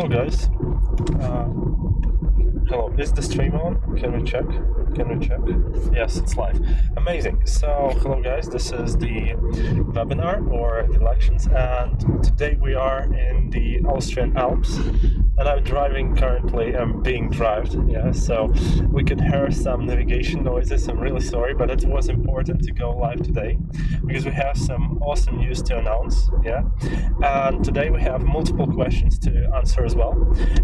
Hello guys. Hello, is the stream on? Can we check? Yes, it's live. Amazing. So, hello guys, this is the webinar or the lections, and today we are in the Austrian Alps, and I'm driving currently. I'm being driven, yeah, so we could hear some navigation noises. I'm really sorry, but it was important to go live today because we have some awesome news to announce, yeah, and today we have multiple questions to answer as well.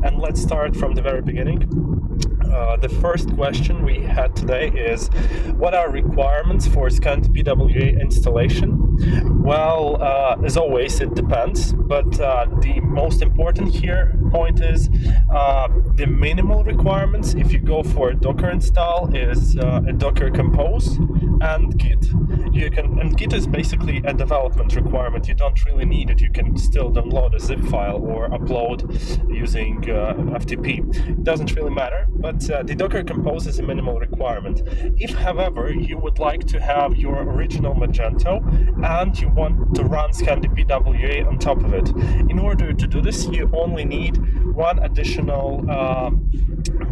And let's start from the very beginning. The first question we had today is, what are requirements for ScandiPWA installation? Well, as always, it depends, but the most important point is the minimal requirements if you go for a Docker install is a Docker Compose and Git. And Git is basically a development requirement. You don't really need it. You can still download a zip file or upload using FTP. It doesn't really matter, but the Docker Compose is a minimal requirement. If, however, you would like to have your original Magento and you want to run ScandiPWA on top of it, in order to do this, you only need one additional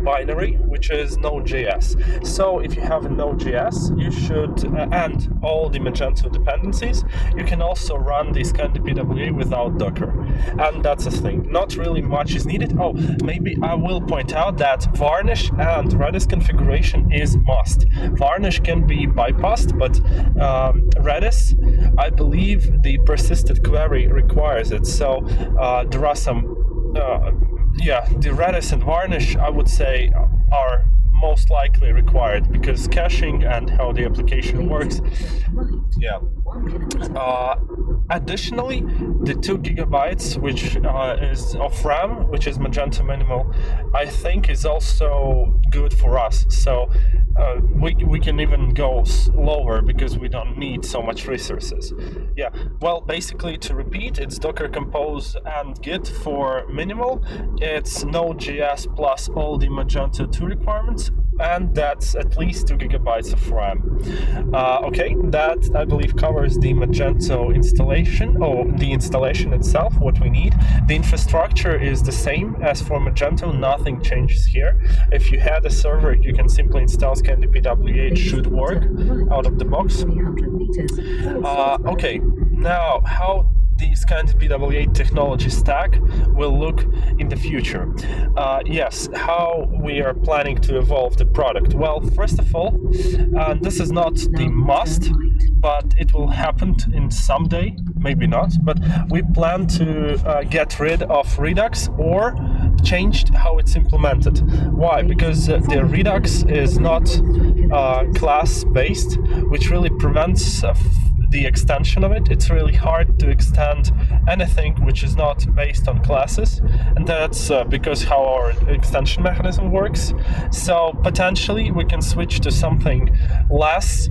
binary, which is Node.js. So if you have a Node.js, you should, and all the Magento dependencies, you can also run the ScandiPWA without Docker. And that's the thing. Not really much is needed. Oh, maybe I will point out that Varnish and Redis configuration is must. Varnish can be bypassed, but Redis, I believe the persisted query requires it. So there are some the Redis and Varnish, I would say, are most likely required because caching and how the application works. Yeah. Additionally, the 2 gigabytes, which is of RAM, which is Magento minimal, I think is also good for us. So we can even go lower because we don't need so much resources. Yeah. Well, basically, to repeat, it's Docker Compose and Git for minimal. It's Node.js plus all the Magento 2 requirements, and that's at least 2 gigabytes of RAM. Okay, that I believe covers the Magento installation, or the installation itself, what we need. The infrastructure is the same as for Magento, nothing changes here. If you had a server, you can simply install ScandiPWA, it should work out of the box. Okay, now how the ScandiPWA technology stack will look in the future. Yes, how we are planning to evolve the product. Well, first of all, this is not the must, but it will happen in someday, maybe not, but we plan to get rid of Redux or changed how it's implemented. Why? Because the Redux is not class-based, which really prevents the extension of it. It's really hard to extend anything which is not based on classes, and that's because how our extension mechanism works. So potentially we can switch to something less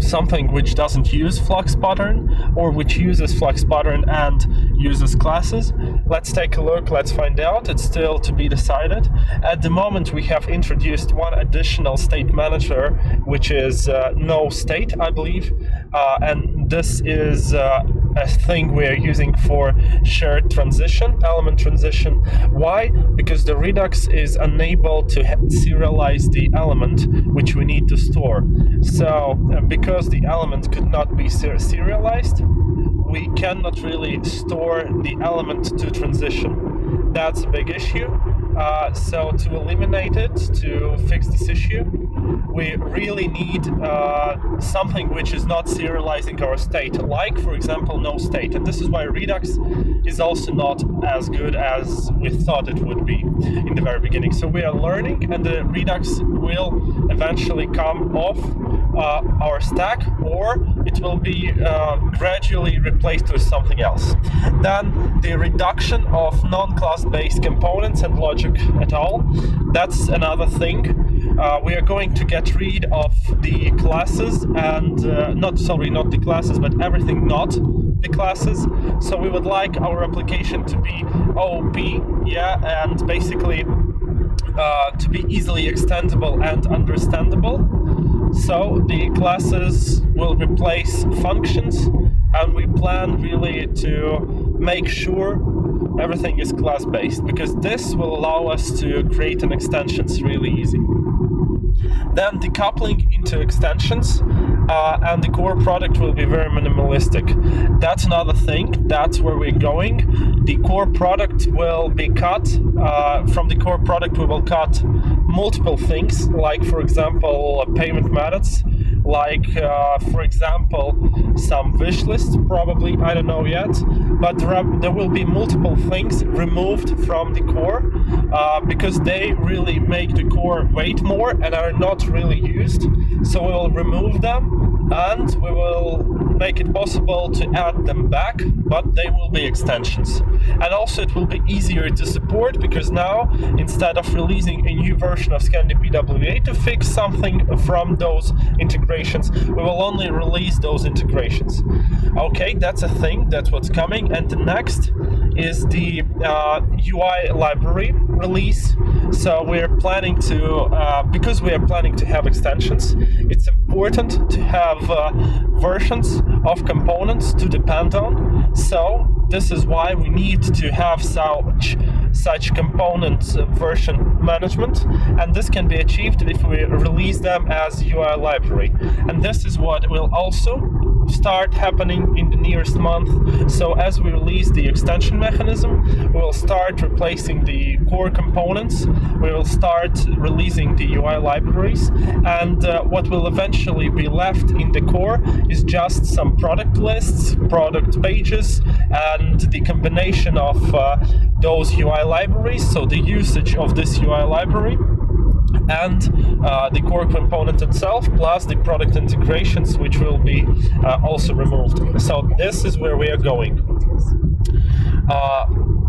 something which doesn't use flux pattern, or which uses flux pattern and uses classes. Let's take a look, let's find out. It's still to be decided. At the moment we have introduced one additional state manager, which is no state, I believe, and this is a thing we are using for shared transition, element transition. Why? Because the Redux is unable to serialize the element which we need to store. So because the element could not be serialized, we cannot really store the element to transition. That's a big issue. So to eliminate it, to fix this issue, we really need something which is not serializing our state, like, for example, no state. And this is why Redux is also not as good as we thought it would be in the very beginning. So we are learning, and the Redux will eventually come off our stack, or it will be gradually replaced with something else. Then the reduction of non-class based components and logic at all, that's another thing. We are going to get rid of the classes and not the classes, but everything not the classes. So we would like our application to be OOP, and basically to be easily extendable and understandable. So the classes will replace functions and we plan really to make sure everything is class-based, because this will allow us to create an extensions really easy. Then decoupling into extensions and the core product will be very minimalistic. That's another thing. That's where we're going. The core product will be cut. From the core product, we will cut multiple things, like, for example, payment methods, like, for example, some wish lists, probably, I don't know yet, but there will be multiple things removed from the core because they really make the core weight more and are not really used. So we will remove them and we will make it possible to add them back, but they will be extensions. And also it will be easier to support, because now, instead of releasing a new version of ScandiPWA to fix something from those integrations, we will only release those integrations. Okay, that's a thing, that's what's coming. And the next is the UI library release. So we're planning to, because we are planning to have extensions, it's important to have versions of components to depend on. So this is why we need to have such component version management, and this can be achieved if we release them as UI library. And this is what will also start happening in the nearest month. So as we release the extension mechanism, we will start replacing the core components, we will start releasing the UI libraries, and what will eventually be left in the core is just some product lists, product pages, and the combination of those UI libraries, so the usage of this UI library and the core component itself, plus the product integrations, which will be also removed. So this is where we are going.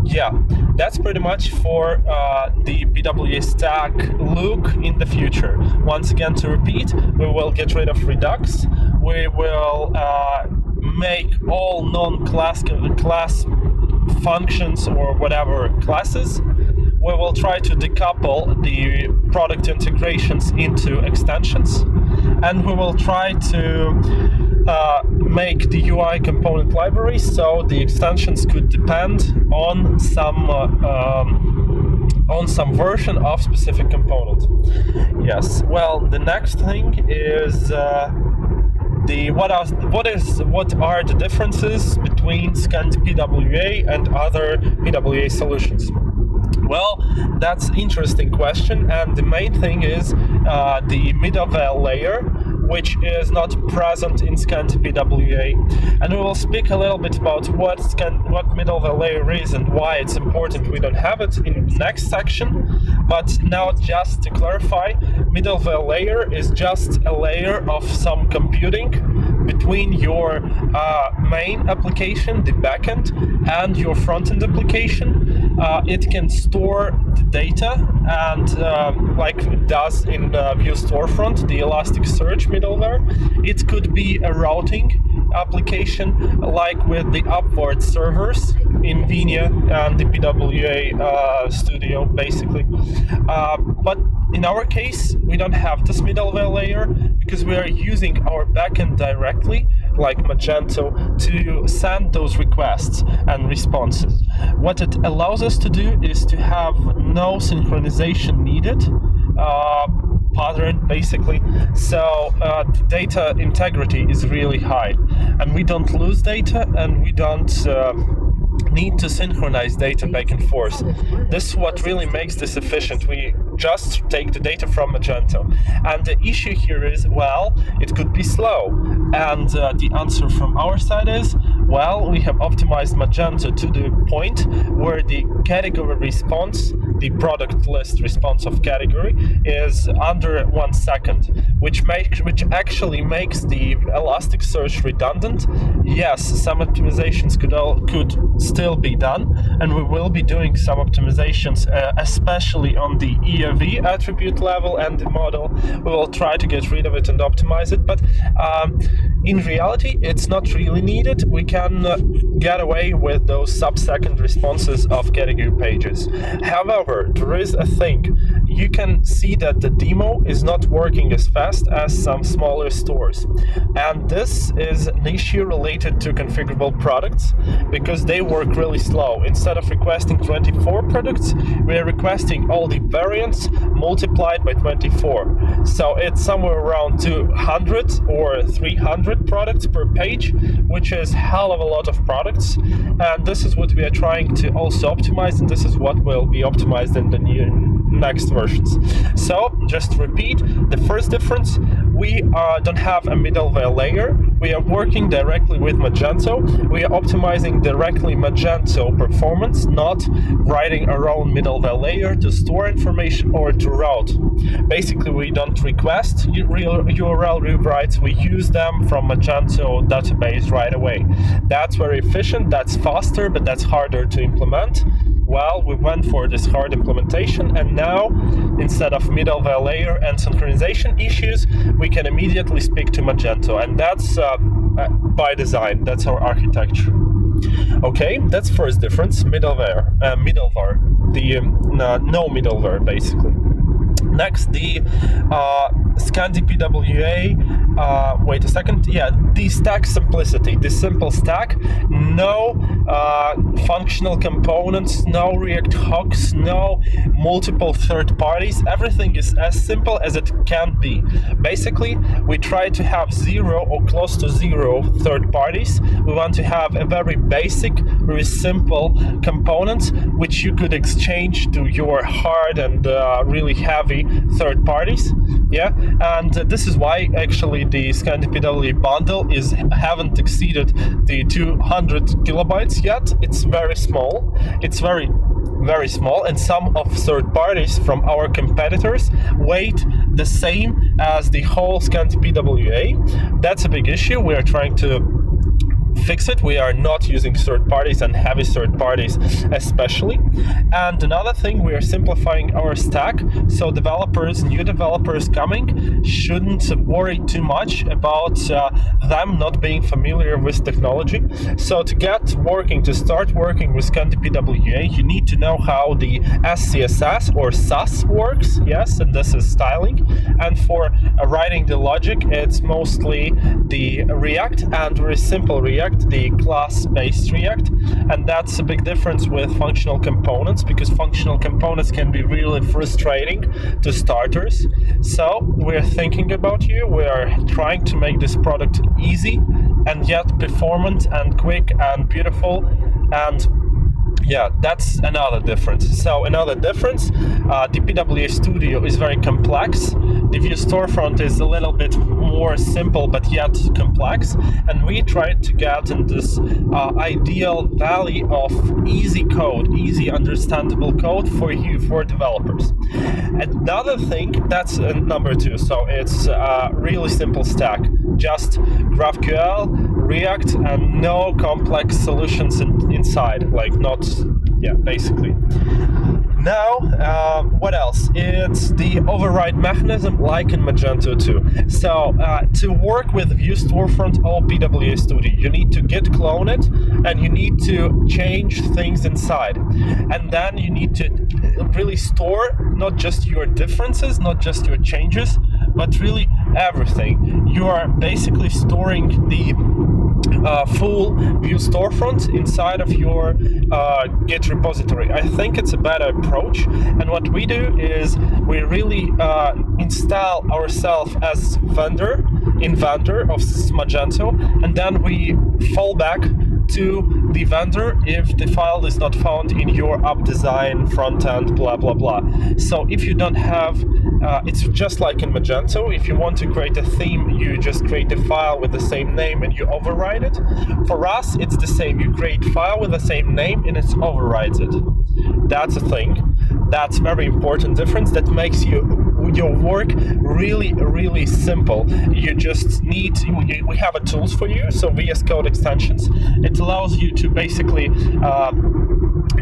Yeah, that's pretty much for the PWA stack look in the future. Once again, to repeat, we will get rid of Redux. We will make all non-class functions or whatever classes. We will try to decouple the product integrations into extensions, and we will try to make the UI component library so the extensions could depend on some version of specific component. Yes. Well, the next thing is what are the differences between ScandiPWA and other PWA solutions? Well, that's an interesting question, and the main thing is the middleware layer, which is not present in ScandiPWA. And we will speak a little bit about what middleware layer is and why it's important we don't have it in the next section. But now, just to clarify, middleware layer is just a layer of some computing between your main application, the backend, and your front-end application. It can store the data, and like it does in Vue Storefront, the Elasticsearch middleware, it could be a routing application, like with the upward servers in Venia and the PWA Studio, basically. But in our case, we don't have this middleware layer because we are using our backend directly, like Magento, to send those requests and responses. What it allows us to do is to have no synchronization needed, pattern basically. So the data integrity is really high, and we don't lose data, and we don't need to synchronize data back and forth. This is what really makes this efficient. We just take the data from Magento, and the issue here is, well, it could be slow, and the answer from our side is, well, we have optimized Magento to the point where the category response, the product list response of category, is under 1 second, which actually makes the Elasticsearch redundant. Yes, some optimizations could still be done, and we will be doing some optimizations, especially on the EAV attribute level and the model. We will try to get rid of it and optimize it, but in reality, it's not really needed. We can get away with those sub-second responses of category pages. However, there is a thing. you can see that the demo is not working as fast as some smaller stores. And this is an issue related to configurable products because they work really slow. Instead of requesting 24 products, we are requesting all the variants multiplied by 24. So it's somewhere around 200 or 300 products per page, which is hell of a lot of products. And this is what we are trying to also optimize, and this is what will be optimized in the next versions. So just repeat, the first difference, we don't have a middleware layer. We are working directly with Magento. We are optimizing directly Magento performance, not writing our own middleware layer to store information or to route. Basically, we don't request URL rewrites. We use them from Magento database right away. That's very efficient, that's faster, but that's harder to implement. Well, we went for this hard implementation, and now instead of middleware layer and synchronization issues, we can immediately speak to Magento, and that's by design. That's our architecture. Okay, that's first difference. Middleware, the no middleware basically. Next, the ScandiPWA, wait a second, the stack simplicity, the simple stack, no functional components, no React hooks, no multiple third parties, everything is as simple as it can be. Basically, we try to have 0 or close to 0 third parties. We want to have a very basic, very simple components which you could exchange to your hard and really heavy third parties. And this is why actually the ScandiPWA bundle haven't exceeded the 200 kilobytes yet. It's very small. It's very small, and some of third parties from our competitors weight the same as the whole ScandiPWA. That's a big issue. We are trying to fix it. We are not using third parties and heavy third parties especially. And another thing, we are simplifying our stack, so new developers coming shouldn't worry too much about them not being familiar with technology. So to start working with ScandiPWA, you need to know how the SCSS or SAS works, yes, and this is styling. And for writing the logic, it's mostly the React, and very simple React, the class-based React, and that's a big difference with functional components, because functional components can be really frustrating to starters. So we're thinking about you. We are trying to make this product easy and yet performant and quick and beautiful, and that's another difference. So another difference, the PWA Studio is very complex. The View Storefront is a little bit more simple but yet complex, and we tried to get in this ideal valley of easy code, easy understandable code for you, for developers. Another thing, that's number 2, so it's a really simple stack, just GraphQL, React, and no complex solutions inside, basically. Now, what else? It's the override mechanism like in Magento 2. So, to work with View Storefront or PWA Studio, you need to git clone it, and you need to change things inside. And then you need to really store not just your differences, not just your changes, but really everything. You are basically storing the full View Storefront inside of your Git repository. I think it's a better approach, and what we do is we really install ourselves as inventor of Magento, and then we fall back to the vendor if the file is not found in your app design, front end, blah blah blah. So if you don't have, it's just like in Magento, if you want to create a theme, you just create a file with the same name and you override it. For us, it's the same. You create file with the same name and it overrides it. That's a thing. That's very important difference that makes your work really, really simple. You just need, we have a tools for you, so VS Code extensions. It allows you to basically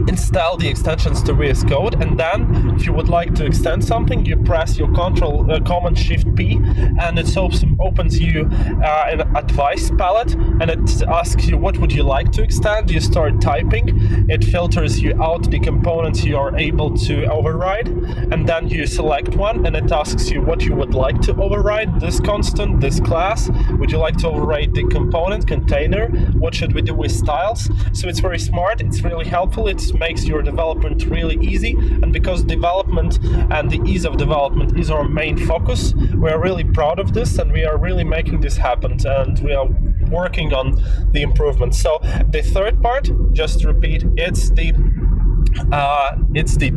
install the extensions to VS Code, and then if you would like to extend something, you press your Command Shift P, and it opens you an advice palette, and it asks you what would you like to extend. You start typing, it filters you out the components you are able to override, and then you select one, and it asks you what you would like to override, this constant, this class, would you like to override the component, container, what should we do with styles. So it's very smart, it's really helpful, it makes your development really easy, and because development and the ease of development is our main focus, we are really proud of this, and we are really making this happen, and we are working on the improvements. So the third part, just to repeat, it's the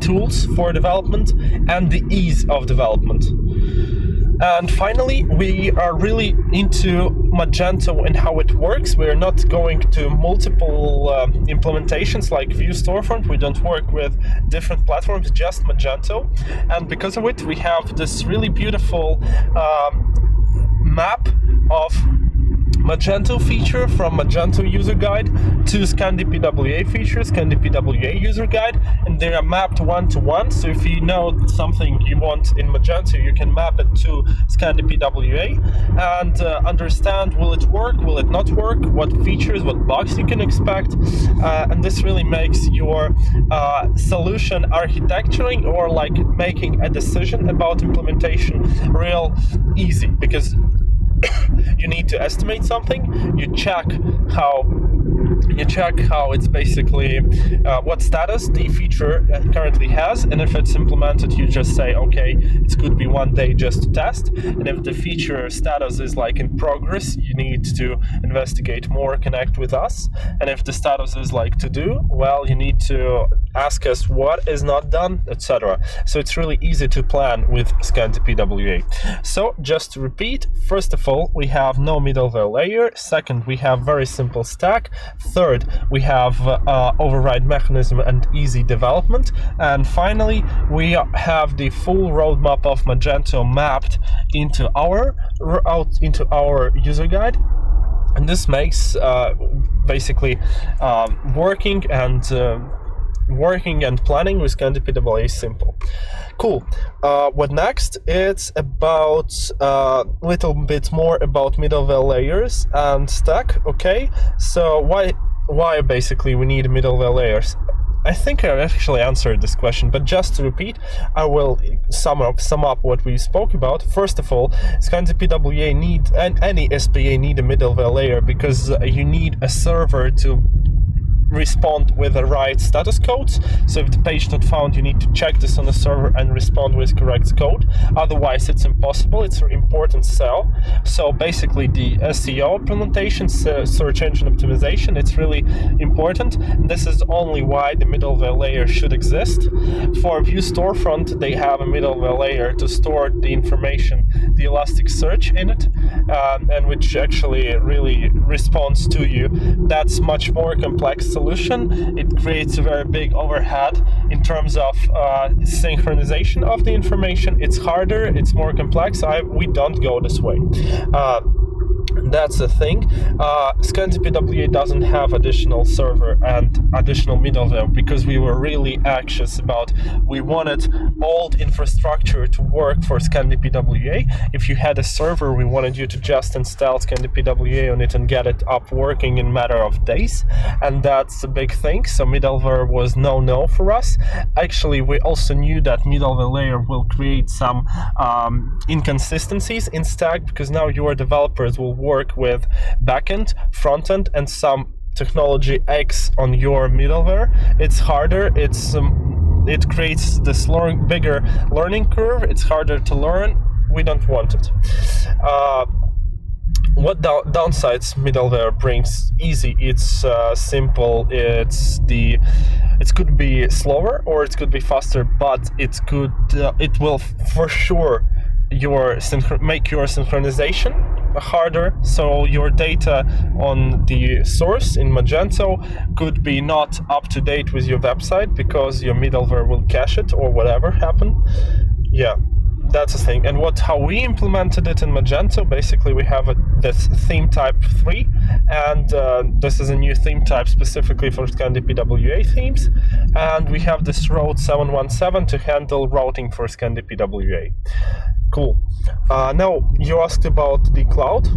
tools for development and the ease of development. And finally, we are really into Magento and how it works. We are not going to multiple implementations like Vue Storefront. We don't work with different platforms, just Magento. And because of it, we have this really beautiful map of Magento feature from Magento user guide to ScandiPWA feature, ScandiPWA user guide, and they are mapped one-to-one. So if you know something you want in Magento, you can map it to ScandiPWA and understand, will it work, will it not work, what features, what bugs you can expect, and this really makes your solution architecturing or like making a decision about implementation real easy, because you need to estimate something, you check how it's basically what status the feature currently has, and if it's implemented, you just say, okay, it could be 1 day just to test, and if the feature status is like in progress, you need to investigate more, connect with us, and if the status is like to do, well, you need to ask us what is not done, etc. So it's really easy to plan with ScandiPWA. So just to repeat, first of all, we have no middleware layer. Second, we have very simple stack. Third, we have override mechanism and easy development. And finally, we have the full roadmap of Magento mapped into our user guide. And this makes basically working and planning with ScandiPWA simple. Cool. What next? It's about a little bit more about middleware layers and stack. Okay, so why basically we need middleware layers? I think I actually answered this question, but just to repeat, I will sum up what we spoke about. First of all, ScandiPWA and any SPA need a middleware layer because you need a server to respond with the right status codes. So if the page not found, you need to check this on the server and respond with correct code. Otherwise, it's impossible. It's an important cell. So basically, the SEO implementation, search engine optimization, it's really important. This is only why the middleware layer should exist. For Vue Storefront, they have a middleware layer to store the information, the Elasticsearch in it, and which actually really responds to you. That's much more complex solution. It creates a very big overhead in terms of synchronization of the information. It's harder, it's more complex. We don't go this way. That's the thing. ScandiPWA doesn't have additional server and additional middleware because we were really anxious about, we wanted old infrastructure to work for ScandiPWA. If you had a server, we wanted you to just install ScandiPWA on it and get it up working in a matter of days, and that's a big thing. So middleware was no for us. Actually, we also knew that middleware layer will create some inconsistencies in Stack, because now your developers will work with backend, frontend, and some technology X on your middleware. It's harder. It creates this bigger learning curve. It's harder to learn. We don't want it. What downsides middleware brings? Easy. It's simple. It could be slower or it could be faster, but it will for sure make your synchronization harder. So your data on the source in Magento could be not up to date with your website because your middleware will cache it or whatever happened. Yeah. that's the thing. And how we implemented it in Magento, basically we have this theme type 3, and this is a new theme type specifically for ScandiPWA themes, and we have this route 717 to handle routing for ScandiPWA. Cool. Now, you asked about the cloud.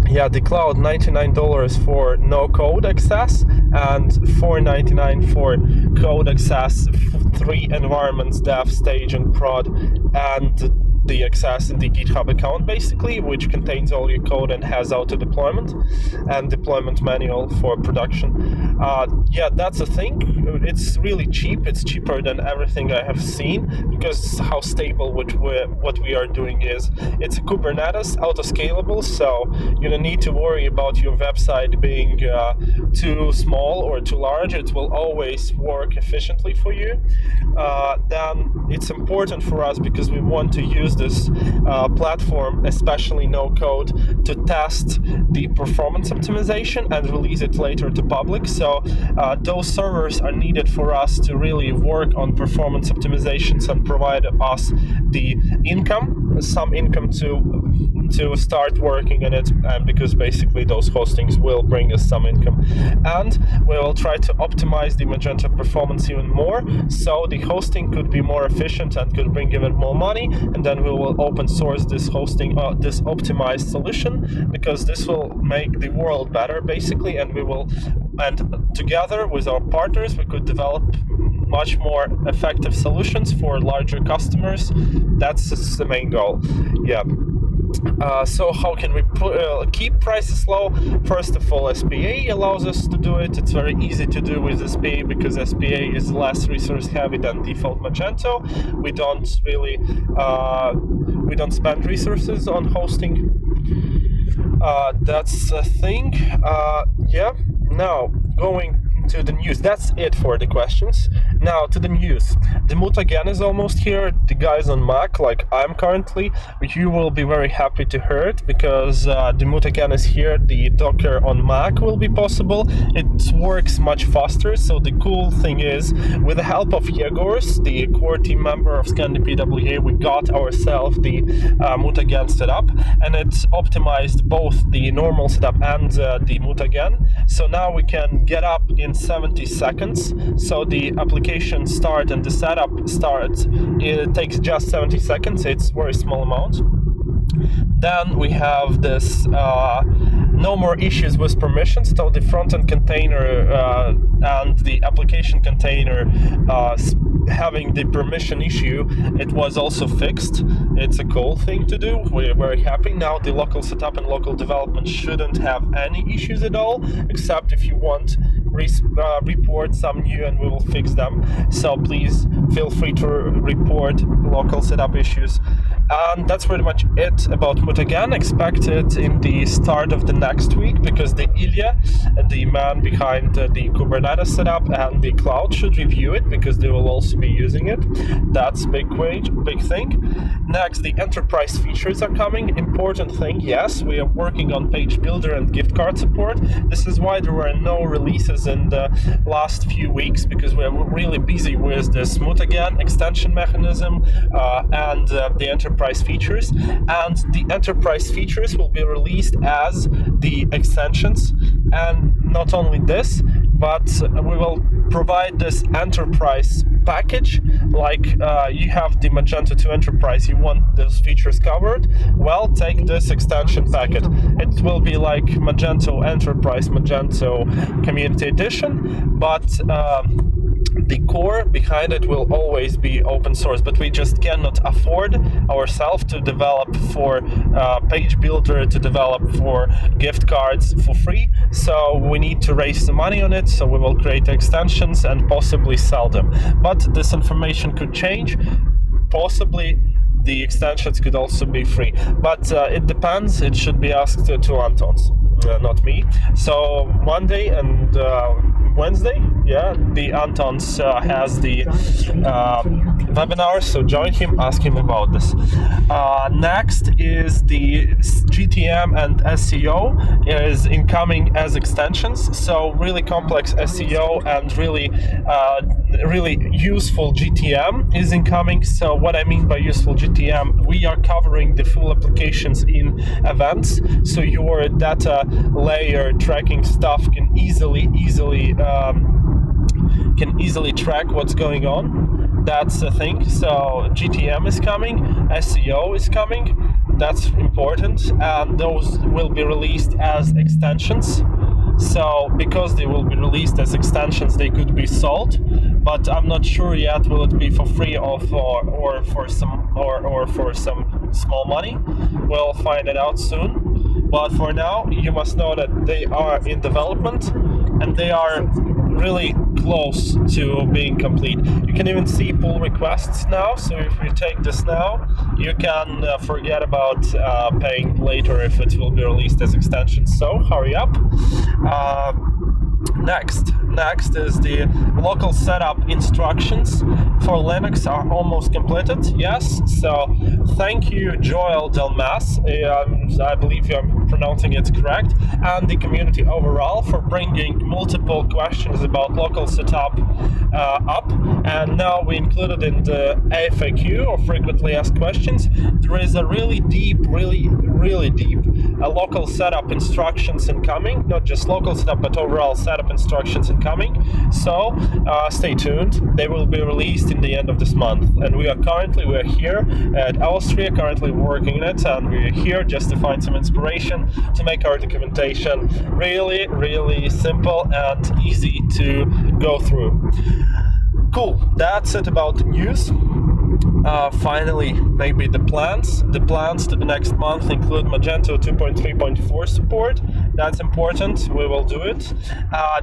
Yeah, the cloud, $99 for no code access and $4.99 for code access, 3 environments, dev, stage, and prod, and the access in the GitHub account, basically, which contains all your code and has auto deployment and deployment manual for production. Yeah, that's the thing. It's really cheap. It's cheaper than everything I have seen, because how stable what we are doing is. It's a Kubernetes, auto-scalable, so you don't need to worry about your website being too small or too large. It will always work efficiently for you. Then it's important for us, because we want to use this platform, especially no code, to test the performance optimization and release it later to public. So those servers are needed for us to really work on performance optimizations and provide us the some income to start working on it, and because basically those hostings will bring us some income. And we will try to optimize the Magento performance even more, so the hosting could be more efficient and could bring even more money, and then we will open source this hosting, this optimized solution, because this will make the world better, basically, and together with our partners we could develop much more effective solutions for larger customers. That's the main goal. Yeah. So how can we keep prices low? First of all, SPA allows us to do it. It's very easy to do with SPA, because SPA is less resource heavy than default Magento. We don't really spend resources on hosting. That's the thing. Yeah. Now, going to the news. That's it for the questions. Now to the news. The Mutagen is almost here. The guys on Mac, like I'm currently, you will be very happy to hear it, because the Mutagen is here. The Docker on Mac will be possible. It works much faster. So the cool thing is, with the help of Yegors, the core team member of ScandiPWA, we got ourselves the Mutagen setup, and it's optimized both the normal setup and the Mutagen. So now we can get up in 70 seconds. So the application start and the setup starts, it takes just 70 seconds. It's a very small amount. Then we have this no more issues with permissions. So the front-end container and the application container having the permission issue, it was also fixed. It's a cool thing to do. We're very happy. Now the local setup and local development shouldn't have any issues at all, except if you want report some new, and we will fix them. So please feel free to report local setup issues. And that's pretty much it about Mutagen. Expect it in the start of the next week, because the Ilya, the man behind the Kubernetes setup and the cloud, should review it, because they will also be using it. That's big thing. Next, the enterprise features are coming. Important thing, yes, we are working on page builder and gift card support. This is why there were no releases in the last few weeks, because we are really busy with this Mutagen extension mechanism and the enterprise features. And the enterprise features will be released as the extensions. And not only this, but we will provide this enterprise package. Like you have the Magento 2 Enterprise, you want those features covered, well, take this extension packet. It will be like Magento Enterprise, Magento Community Edition, but the core behind it will always be open source, but we just cannot afford ourselves to develop for page builder, to develop for gift cards for free. So we need to raise the money on it, so we will create extensions and possibly sell them. But this information could change. Possibly the extensions could also be free, but it depends. It should be asked to Antons, not me. So Monday and Wednesday, yeah, the Antons has the webinar, so join him, ask him about this. Next is the GTM and SEO is incoming as extensions, so really complex SEO and really really useful GTM is incoming. So what I mean by useful GTM, we are covering the full applications in events, so your data layer tracking stuff can easily track what's going on. That's the thing. So GTM is coming, SEO is coming. That's important, and those will be released as extensions. So because they will be released as extensions, they could be sold, but I'm not sure yet will it be for free or for some small money. We'll find it out soon. But for now, you must know that they are in development and they are really close to being complete. You can even see pull requests now, so if you take this now, you can forget about paying later if it will be released as extensions. So hurry up. Next is the local setup instructions for Linux are almost completed. Yes, so thank you Joel Delmas, I believe I'm pronouncing it correct, and the community overall for bringing multiple questions about local setup up, and now we included in the FAQ, or frequently asked questions. There is a really deep local setup instructions incoming, not just local setup but overall setup instructions incoming. So stay tuned. They will be released in the end of this month, and we're here at Austria currently working on it, and we're here just to find some inspiration to make our documentation really simple and easy to go through. Cool, that's it about the news. Finally, maybe the plans. The plans to the next month include Magento 2.3.4 support. That's important. We will do it.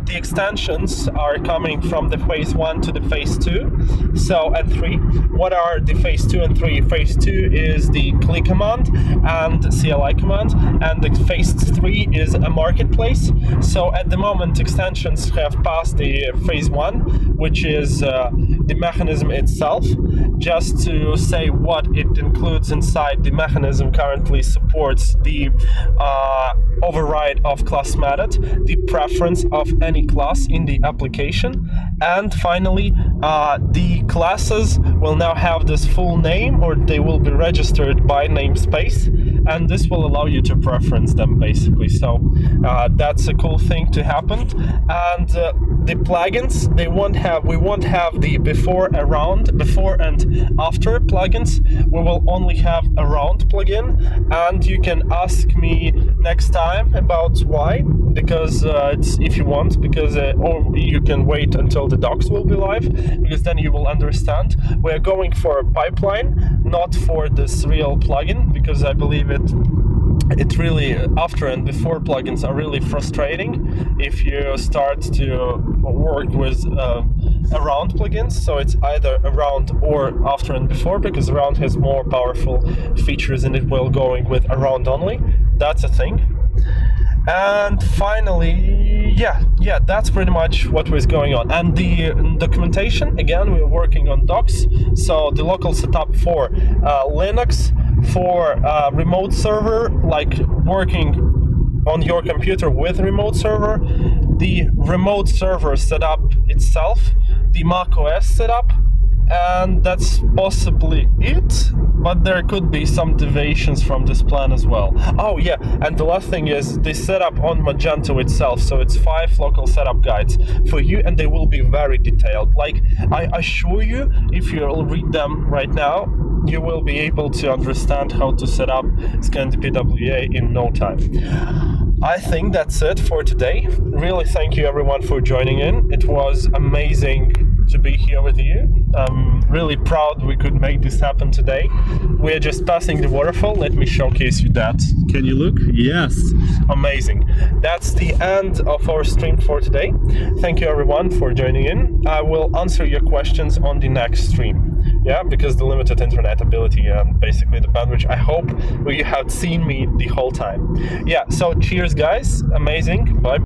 The extensions are coming from the phase 1 to the phase 2. So, and 3. What are the phase 2 and 3? Phase 2 is the CLI command and CLI command, and the phase 3 is a marketplace. So at the moment, extensions have passed the phase 1, which is the mechanism itself. Just to say what it includes inside, the mechanism currently supports the override of class method, the preference of any class in the application, and finally the classes will now have this full name, or they will be registered by namespace, and this will allow you to preference them basically. So that's a cool thing to happen. And the plugins, we won't have the before and after plugins. We will only have around plugin, and you can ask me next time about why, because it's if you want, because or you can wait until the docs will be live, because then you will understand. We're going for a pipeline, not for this real plugin, because I believe it really, after and before plugins are really frustrating if you start to work with around plugins. So it's either around or after and before, because around has more powerful features and it will going with around only. That's a thing. And finally, yeah, that's pretty much what was going on. And the documentation, again, we're working on docs. So the local setup for Linux, for remote server, like working on your computer with remote server, the remote server setup itself, the macOS setup, and that's possibly it. But there could be some deviations from this plan as well. Oh yeah, and the last thing is the setup on Magento itself. So it's 5 local setup guides for you, and they will be very detailed. Like, I assure you, if you'll read them right now, you will be able to understand how to set up ScandiPWA in no time. I think that's it for today. Really thank you everyone for joining in. It was amazing to be here with you. I'm really proud we could make this happen today. We're just passing the waterfall. Let me showcase you that. Can you look? Yes, amazing. That's the end of our stream for today. Thank you everyone for joining in. I will answer your questions on the next stream. Yeah, because the limited internet ability and basically the bandwidth. I hope you have seen me the whole time. Yeah, so cheers guys, amazing, bye.